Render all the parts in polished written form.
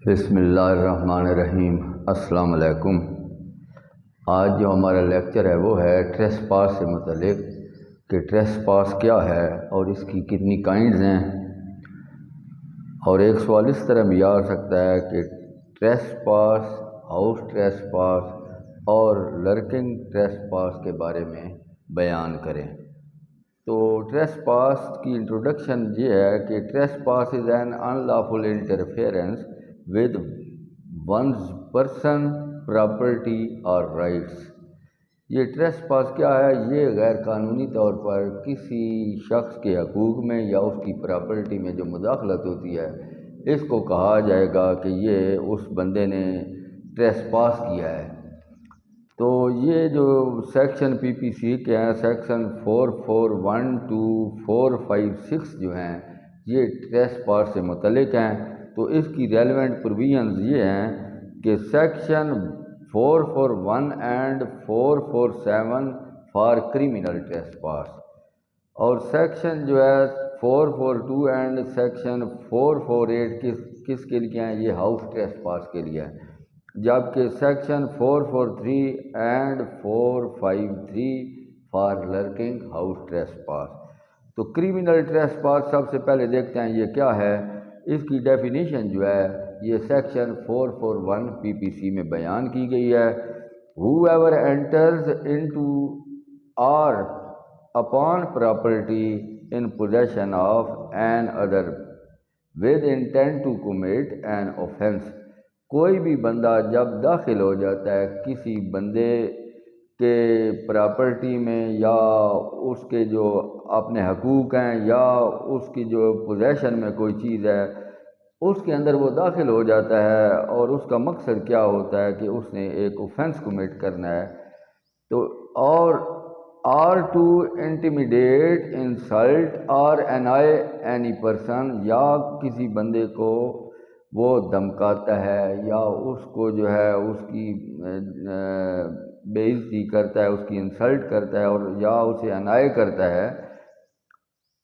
بسم اللہ الرحمن الرحیم۔ السلام علیکم۔ آج جو ہمارا لیکچر ہے وہ ہے ٹریس پاس سے متعلق کہ ٹریس پاس کیا ہے اور اس کی کتنی کائنڈز ہیں۔ اور ایک سوال اس طرح بھی آ سکتا ہے کہ ٹریس پاس، ہاؤس ٹریس پاس اور لرکنگ ٹریس پاس کے بارے میں بیان کریں۔ تو ٹریس پاس کی انٹروڈکشن یہ ہے کہ trespass is an unlawful interference with one's person, property اور رائٹس۔ یہ ٹریس پاس کیا ہے؟ یہ غیر قانونی طور پر کسی شخص کے حقوق میں یا اس کی پراپرٹی میں جو مداخلت ہوتی ہے، اس کو کہا جائے گا کہ یہ اس بندے نے ٹریس پاس کیا ہے۔ تو یہ جو سیکشن پی پی سی کے ہیں، سیکشن 441 to 456 جو ہیں، یہ ٹریس پاس سے متعلق ہیں۔ تو اس کی ریلیونٹ پروویژنز یہ ہیں کہ section 441 and 447 for criminal trespass, اور سیکشن جو ہے 442 اینڈ سیکشن 448 کس کے لیے ہیں؟ یہ ہاؤس ٹریس پاس کے لیے ہے، جبکہ section 443 and 453 for lurking house trespass. تو کریمنل ٹریس پاس سب سے پہلے دیکھتے ہیں یہ کیا ہے۔ اس کی ڈیفینیشن جو ہے یہ سیکشن 441 پی پی سی میں بیان کی گئی ہے۔ whoever enters into or upon property in possession of an other with intent to commit an offense، کوئی بھی بندہ جب داخل ہو جاتا ہے کسی بندے کے پراپرٹی میں یا اس کے جو اپنے حقوق ہیں یا اس کی جو پوزیشن میں کوئی چیز ہے، اس کے اندر وہ داخل ہو جاتا ہے، اور اس کا مقصد کیا ہوتا ہے کہ اس نے ایک اوفینس کمٹ کرنا ہے، تو اور ٹو انٹیمیڈیٹ، انسلٹ اور انائے اینی پرسن، یا کسی بندے کو وہ دھمکاتا ہے یا اس کو جو ہے اس کی بے عزتی کرتا ہے، اس کی انسلٹ کرتا ہے اور یا اسے انائے کرتا ہے،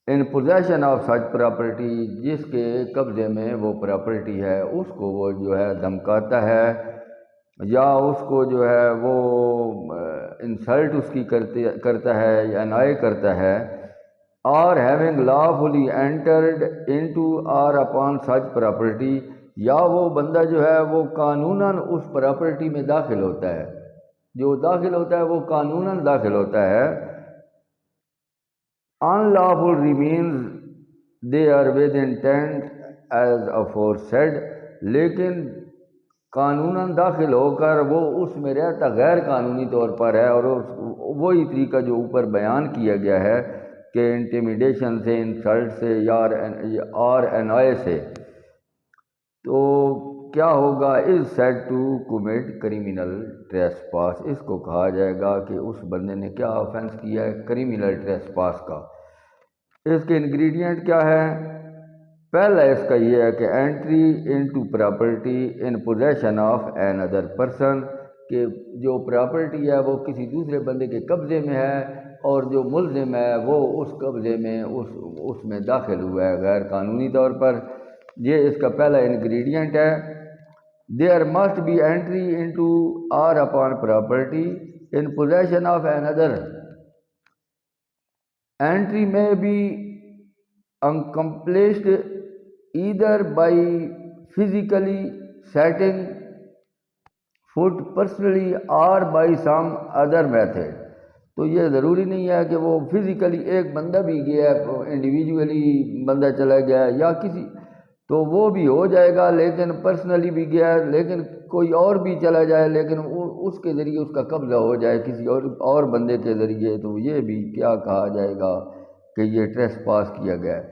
ان پوزیشن آف سچ پراپرٹی، جس کے قبضے میں وہ پراپرٹی ہے، اس کو وہ جو ہے دھمکاتا ہے یا اس کو جو ہے وہ انسلٹ اس کی کرتا ہے یا انائے کرتا ہے، اور having lawfully entered into or upon such property، یا وہ بندہ جو ہے وہ قانوناً اس پراپرٹی میں داخل ہوتا ہے، جو داخل ہوتا ہے وہ قانوناً داخل ہوتا ہے۔ unlawful remains there with intent as aforesaid، لیکن قانوناً داخل ہو کر وہ اس میں رہتا غیر قانونی طور پر ہے، اور وہی طریقہ جو اوپر بیان کیا گیا ہے کہ انٹیمیڈیشن سے، انسلٹ سے یا اور انوائے سے۔ تو کیا ہوگا؟ Is said to commit criminal trespass, اس کو کہا جائے گا کہ اس بندے نے کیا آفینس کیا ہے؟ کریمنل ٹریس پاس کا۔ اس کے انگریڈینٹ کیا ہے؟ پہلا اس کا یہ ہے کہ entry into property in possession of N other person, کہ جو پراپرٹی ہے وہ کسی دوسرے بندے کے قبضے میں ہے، اور جو ملزم ہے وہ اس قبضے میں اس میں داخل ہوا ہے غیر قانونی طور پر۔ یہ اس کا پہلا انگریڈینٹ ہے۔ There must be entry into or upon property in possession of N other. Entry may be accomplished either by physically setting foot personally or by some other method۔ تو یہ ضروری نہیں ہے کہ وہ فزیکلی ایک بندہ بھی گیا ہے، انڈیویجولی بندہ چلا گیا ہے یا کسی، تو وہ بھی ہو جائے گا، لیکن پرسنلی بھی گیا ہے، لیکن کوئی اور بھی چلا جائے لیکن اس کے ذریعے اس کا قبضہ ہو جائے کسی اور بندے کے ذریعے، تو یہ بھی کیا کہا جائے گا کہ یہ ٹریس پاس کیا گیا ہے۔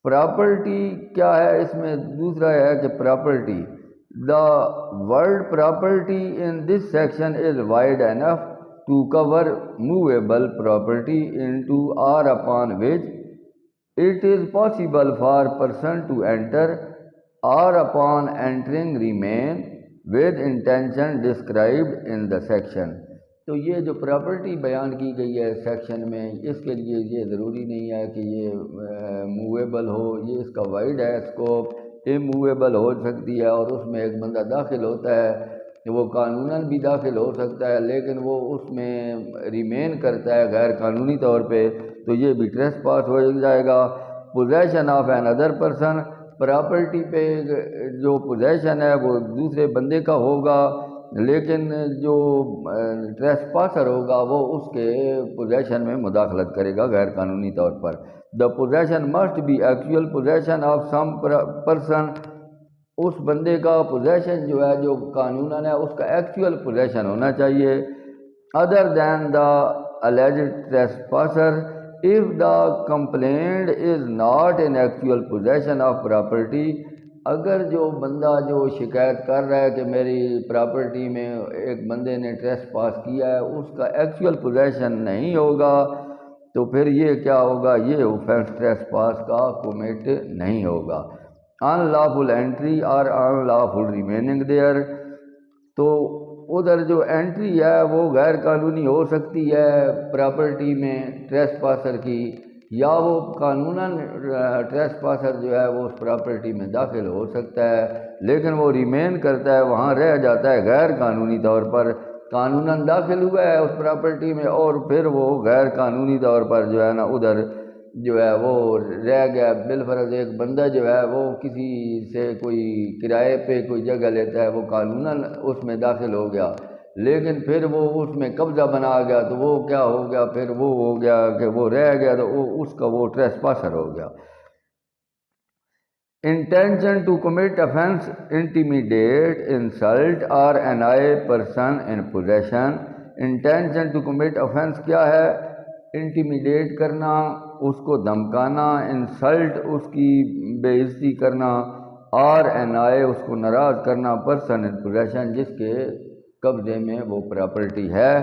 پراپرٹی کیا ہے؟ اس میں دوسرا ہے کہ property, the word property in this section is wide enough to cover movable property into or upon which it is possible for person to enter or upon entering remain with intention described in the section۔ تو یہ جو property بیان کی گئی ہے section میں، اس کے لیے یہ ضروری نہیں ہے کہ یہ موویبل ہو، یہ اس کا وائڈ ہے اسکوپ اموویبل ہو سکتی ہے اور اس میں ایک بندہ داخل ہوتا ہے، وہ قانوناً بھی داخل ہو سکتا ہے لیکن وہ اس میں ریمین کرتا ہے غیر قانونی طور پہ، تو یہ بھی ٹریس پاس ہو جائے گا۔ Possession of N other person, property پہ جو پوزیشن ہے وہ دوسرے بندے کا ہوگا لیکن جو ٹریس پاسر ہوگا وہ اس کے پوزیشن میں مداخلت کرے گا غیر قانونی طور پر۔ The possession must be actual possession of some person, اس بندے کا پوزیشن جو ہے جو قانوناً ہے اس کا ایکچوئل پوزیشن ہونا چاہیے۔ Other then the alleged trespasser if the complainant is not in actual possession of property، اگر جو بندہ جو شکایت کر رہا ہے کہ میری پراپرٹی میں ایک بندے نے ٹریس پاس کیا ہے اس کا ایکچوئل پوزیشن نہیں ہوگا تو پھر یہ کیا ہوگا، یہ اوفینس ٹریس پاس کا کمٹ نہیں ہوگا۔ ان لافل انٹری اور ان لافل ریمیننگ دیئر، تو ادھر جو انٹری ہے وہ غیر قانونی ہو سکتی ہے پراپرٹی میں ٹریس پاسر کی، یا وہ قانوناً ٹریس پاسر جو ہے وہ اس پراپرٹی میں داخل ہو سکتا ہے لیکن وہ ریمین کرتا ہے، وہاں رہ جاتا ہے غیر قانونی طور پر۔ قانوناً داخل ہوا ہے اس پراپرٹی میں اور پھر وہ غیر قانونی طور پر جو ہے نا ادھر جو ہے وہ رہ گیا۔ بالفرض ایک بندہ جو ہے وہ کسی سے کوئی کرائے پہ کوئی جگہ لیتا ہے، وہ قانوناً اس میں داخل ہو گیا لیکن پھر وہ اس میں قبضہ بنا گیا تو وہ کیا ہو گیا، پھر وہ ہو گیا کہ وہ رہ گیا تو اس کا وہ ٹریس پاسر ہو گیا۔ Intention to commit offense intimidate insult or annoy person in possession۔ Intention to commit offense کیا ہے؟ انٹیمیڈیٹ کرنا، اس کو دھمکانا، انسلٹ اس کی بے عزتی کرنا، اور annoy اس کو ناراض کرنا، پرسن ان پوزیشن جس کے قبضے میں وہ پراپرٹی ہے۔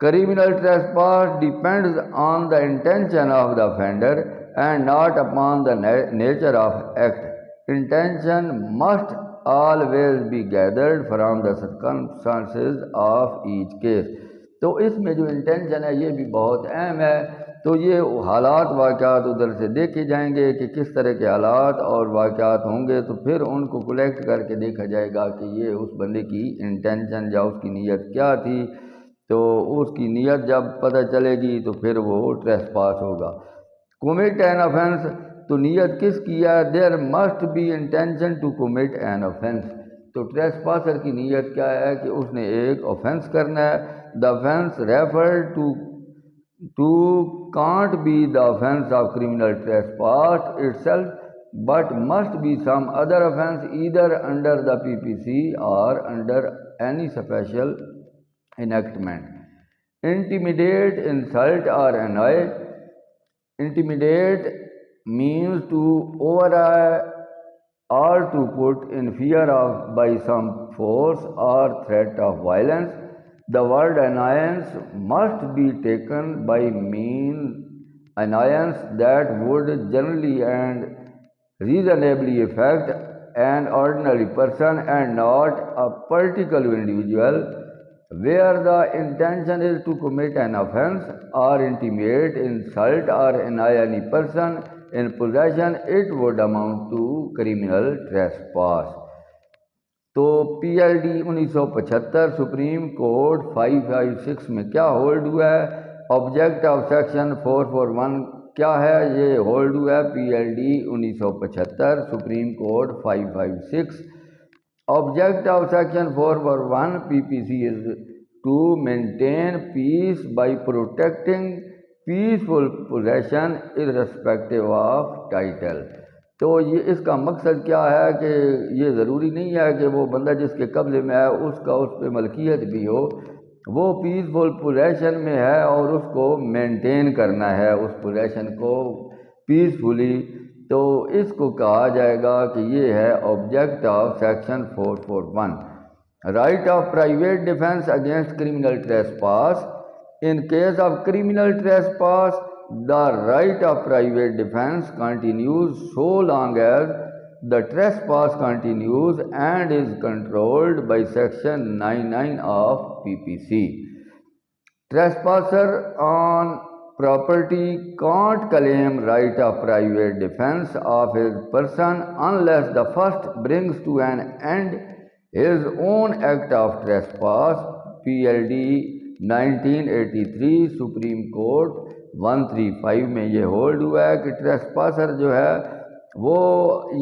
Criminal trespass depends on the intention of the offender and not upon the nature of act۔ Intention must always be gathered from the circumstances of each case۔ تو اس میں جو intention ہے یہ بھی بہت اہم ہے، تو یہ حالات واقعات ادھر سے دیکھے جائیں گے کہ کس طرح کے حالات اور واقعات ہوں گے تو پھر ان کو کلیکٹ کر کے دیکھا جائے گا کہ یہ اس بندے کی انٹینشن یا اس کی نیت کیا تھی، تو اس کی نیت جب پتہ چلے گی تو پھر وہ ٹریس پاس ہوگا۔ commit an offense، تو نیت کس کی ہے؟ there must be intention to commit an offense، تو ٹریس پاسر کی نیت کیا ہے کہ اس نے ایک offense کرنا ہے۔ the offense referred to can't be the offense of criminal trespass itself but must be some other offense either under the PPC or under any special enactment۔ Intimidate, insult or annoy۔ Intimidate means to overawed or to put in fear of by some force or threat of violence۔ The word annoyance must be taken by mean annoyance that would generally and reasonably affect an ordinary person and not a particular individual। Where the intention is to commit an offense or intimidate, insult or annoy any person in possession, it would amount to criminal trespass۔ تو P L D 1975 supreme court 556 میں کیا hold ہوا ہے؟ Object of section 441 کیا ہے؟ یہ hold ہوا ہے P L D 1975 supreme court 556۔ Object of section 441 PPC is to maintain peace by protecting peaceful possession irrespective of title۔ تو یہ اس کا مقصد کیا ہے کہ یہ ضروری نہیں ہے کہ وہ بندہ جس کے قبضے میں ہے اس کا اس پہ ملکیت بھی ہو، وہ پیسفل پوزیشن میں ہے اور اس کو مینٹین کرنا ہے اس پوزیشن کو پیسفلی، تو اس کو کہا جائے گا کہ یہ ہے object of section 441۔ Right of private defence against criminal trespass. In case of criminal trespass the right of private defense continues so long as the trespass continues and is controlled by section 99 of PPC۔ Trespasser on property can't claim right of private defense of his person unless the first brings to an end his own act of trespass. PLD 1983 supreme court 135 میں یہ hold ہوا ہے کہ ٹریسپاسر جو ہے وہ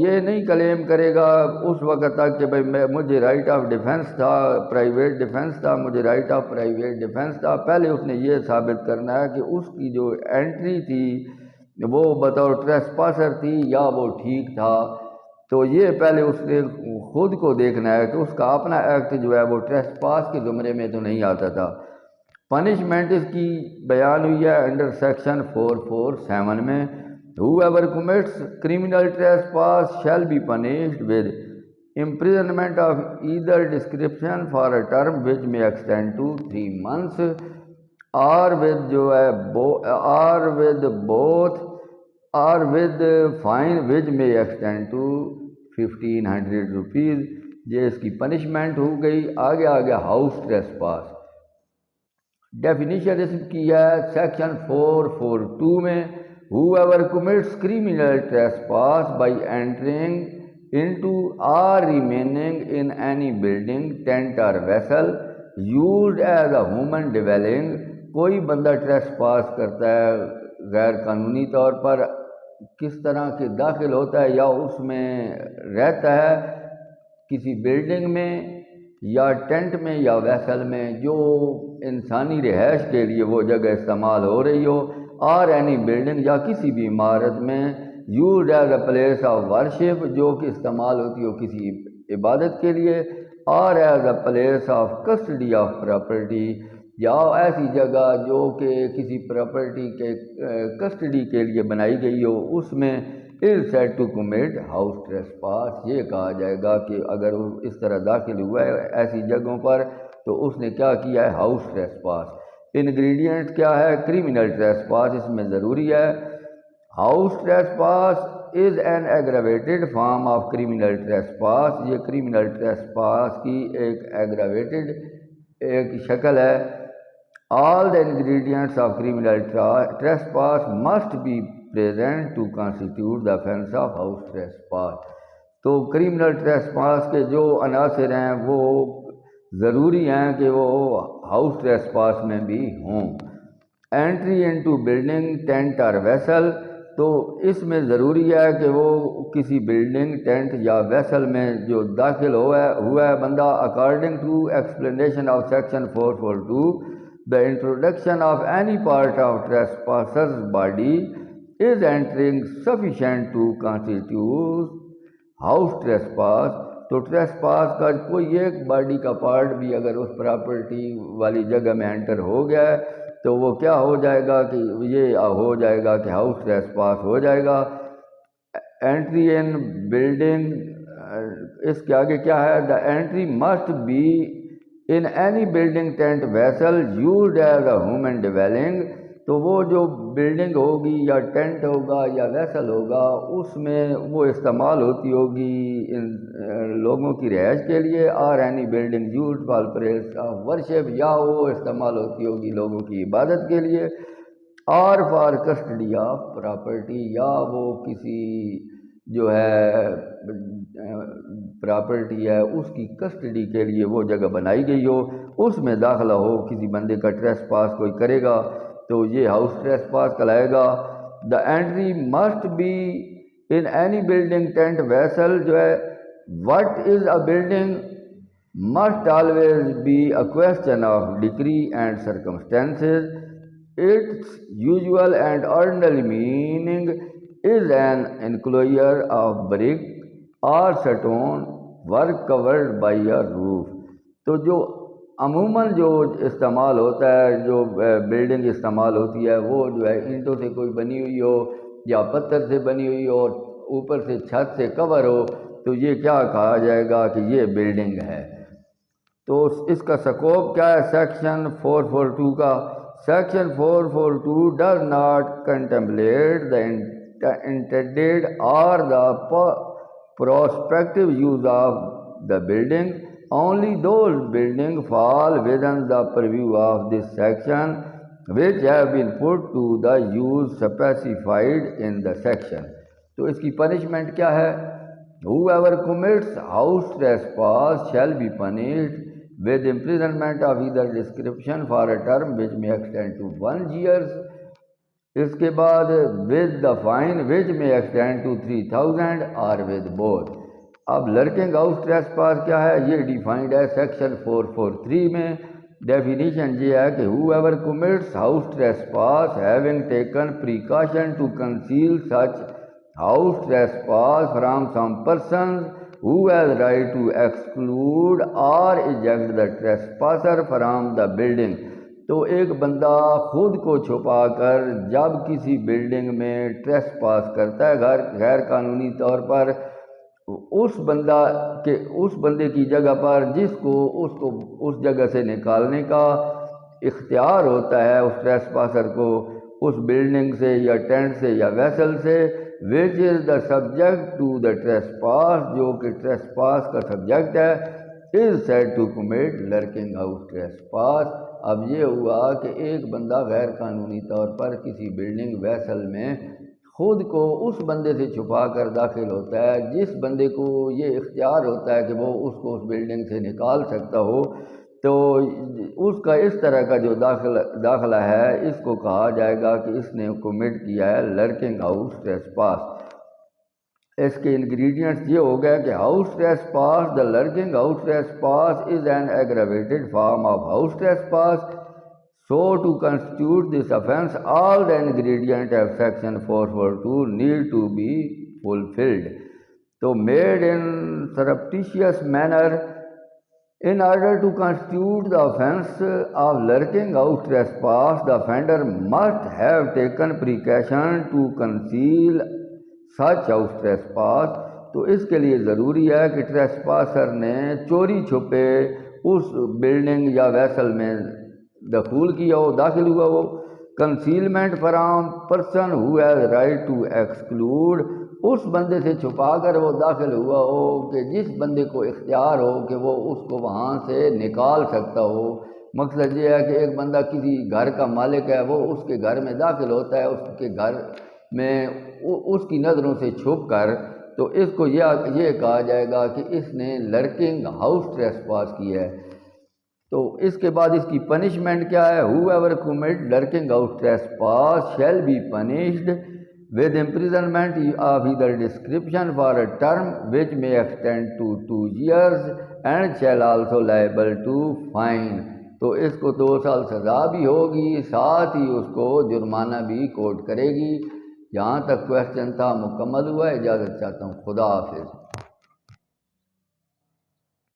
یہ نہیں کلیم کرے گا اس وقت تک کہ بھائی مجھے رائٹ آف ڈیفنس تھا، پرائیویٹ ڈیفنس تھا، مجھے رائٹ آف پرائیویٹ ڈیفنس تھا. پہلے اس نے یہ ثابت کرنا ہے کہ اس کی جو انٹری تھی وہ بطور ٹریسپاسر تھی یا وہ ٹھیک تھا. تو یہ پہلے اس نے خود کو دیکھنا ہے کہ اس کا اپنا ایکٹ جو ہے وہ ٹریسپاس کے زمرے میں تو نہیں آتا تھا. پنشمنٹ اس کی بیان ہوئی ہے انڈر سیکشن 447 میں. Whoever commits criminal trespass shall be punished with imprisonment of either description for a term which may extend to 3 months or with جو ہے or with fine which may extend to 1500 rupees. یہ اس کی punishment ہو گئی. آگے house ٹریسپاس definition اس کی ہے section 442 میں. Whoever commits criminal trespass by entering into or remaining in any building, tent or vessel used as a human dwelling. کوئی بندہ ٹریسپاس کرتا ہے غیر قانونی طور پر کس طرح کے داخل ہوتا ہے یا اس میں رہتا ہے کسی بلڈنگ میں یا ٹینٹ میں یا ویسل میں جو انسانی رہائش کے لیے وہ جگہ استعمال ہو رہی ہو، اور اینی بلڈنگ یا کسی بھی عمارت میں used as a place of worship جو کہ استعمال ہوتی ہو کسی عبادت کے لیے، اور as a place of custody of property یا ایسی جگہ جو کہ کسی پراپرٹی کے کسٹڈی کے لیے بنائی گئی ہو، اس میں از سیڈ ٹو کمٹ ہاؤس ٹریسپاس. یہ کہا جائے گا کہ اگر وہ اس طرح داخل ہوا ہے ایسی جگہوں پر تو اس نے کیا کیا ہے، ہاؤس ٹریسپاس. انگریڈینٹ کیا ہے کریمنل ٹریسپاس، اس میں ضروری ہے. House trespass is an aggravated form of criminal trespass. یہ کریمنل ٹریسپاس کی ایک ایگراویٹڈ ایک شکل ہے. All the ingredients of criminal trespass must be present to constitute the offense of house trespass. تو کریمنل ٹریسپاس کے جو عناصر ہیں وہ ضروری ہیں کہ وہ ہاؤس ٹریسپاس میں بھی ہوں. اینٹری انٹو بلڈنگ ٹینٹ اور ویسل، تو اس میں ضروری ہے کہ وہ کسی بلڈنگ ٹینٹ یا ویسل میں جو داخل ہوا ہے بندہ according to explanation of section 442 the introduction of any part of trespasser's body is entering sufficient to constitute house trespass. تو ٹریسپاس کا کوئی ایک باڈی کا پارٹ بھی اگر اس پراپرٹی والی جگہ میں انٹر ہو گیا ہے تو وہ کیا ہو جائے گا کہ یہ ہو جائے گا کہ ہاؤس ٹریسپاس ہو جائے گا. اینٹری ان بلڈنگ، اس کے آگے کیا ہے، the entry must be in any building tent vessel used as a human dwelling. تو وہ جو بلڈنگ ہوگی یا ٹینٹ ہوگا یا ویسل ہوگا اس میں وہ استعمال ہوتی ہوگی ان لوگوں کی رہائش کے لیے، اور any building used for place of worship, یا وہ استعمال ہوتی ہوگی لوگوں کی عبادت کے لیے، اور فار کسٹڈی آف پراپرٹی، یا وہ کسی جو ہے پراپرٹی ہے اس کی کسٹڈی کے لیے وہ جگہ بنائی گئی ہو، اس میں داخلہ ہو کسی بندے کا ٹریسپاس کوئی کرے گا تو یہ ہاؤس ٹریسپاس کہلائے گا. The entry must be in any building tent vessel, جو ہے what is a building must always be a question of degree and circumstances. Its usual and ordinary meaning is an enclosure of brick or stone work covered by a roof. تو جو عموماً جو استعمال ہوتا ہے، جو بلڈنگ استعمال ہوتی ہے وہ جو ہے اینٹوں سے کوئی بنی ہوئی ہو یا پتھر سے بنی ہوئی ہو اور اوپر سے چھت سے کور ہو، تو یہ کیا کہا جائے گا کہ یہ بلڈنگ ہے. تو اس کا سکوپ کیا ہے سیکشن 442 کا. Section 442 does not contemplate the intended or the prospective use of the building. Only those buildings fall within the purview of this section which have been put to the use specified in the section. تو اس کی punishment کیا ہے؟ whoever commits house trespass shall be punished with imprisonment of either description for a term which may extend to 1 year. اس کے بعد with the fine which may extend to 3000 or with both. اب lurking house ٹریسپاس کیا ہے؟ یہ defined ہے section 443 میں. Definition یہ ہے کہ whoever commits house trespass having taken precaution to conceal such house trespass from some persons who has right to exclude or eject the trespasser from the building. تو ایک بندہ خود کو چھپا کر جب کسی بلڈنگ میں ٹریسپاس کرتا ہے غیر قانونی طور پر، اس بندے کی جگہ پر جس کو اس جگہ سے نکالنے کا اختیار ہوتا ہے اس ٹریسپاسر کو، اس بلڈنگ سے یا ٹینٹ سے یا ویسل سے، which is the subject to the trespass، جو کہ ٹریسپاس کا سبجیکٹ ہے، is said to commit lurking house trespass. اب یہ ہوا کہ ایک بندہ غیر قانونی طور پر کسی بلڈنگ ویسل میں خود کو اس بندے سے چھپا کر داخل ہوتا ہے، جس بندے کو یہ اختیار ہوتا ہے کہ وہ اس کو اس بلڈنگ سے نکال سکتا ہو، تو اس کا اس طرح کا جو داخلہ ہے اس کو کہا جائے گا کہ اس نے کمٹ کیا ہے لرکنگ ہاؤس ٹریسپاس. اس کے انگریڈینٹس یہ ہو گیا کہ house trespass, the lurking house trespass is an aggravated form of house trespass. So to constitute this offence, all the ingredients of section 442 need to be fulfilled. So made in surreptitious manner, in order to constitute the offence of lurking house trespass, the offender must have taken precaution to conceal such house trespass. تو اس کے لیے ضروری ہے کہ ٹریسپاسر نے چوری چھپے اس building یا ویسل میں دخول کیا ہو، داخل ہوا ہو. Concealment from person who has right to exclude, اس بندے سے چھپا کر وہ داخل ہوا ہو کہ جس بندے کو اختیار ہو کہ وہ اس کو وہاں سے نکال سکتا ہو. مقصد یہ ہے کہ ایک بندہ کسی گھر کا مالک ہے، وہ اس کے گھر میں داخل ہوتا ہے، اس کے گھر میں اس کی نظروں سے چھپ کر، تو اس کو یہ کہا جائے گا کہ اس نے لرکنگ ہاؤس ٹریسپاس کی ہے. تو اس کے بعد اس کی پنشمنٹ کیا ہے؟ whoever commit lurking house trespass shall be punished with imprisonment of either description for a term which may extend to 2 years and shall also liable to fine. تو اس کو 2 سال سزا بھی ہوگی، ساتھ ہی اس کو جرمانہ بھی کوٹ کرے گی. یہاں تک کویسچن تھا، مکمل ہوا ہے. اجازت چاہتا ہوں. خدا حافظ.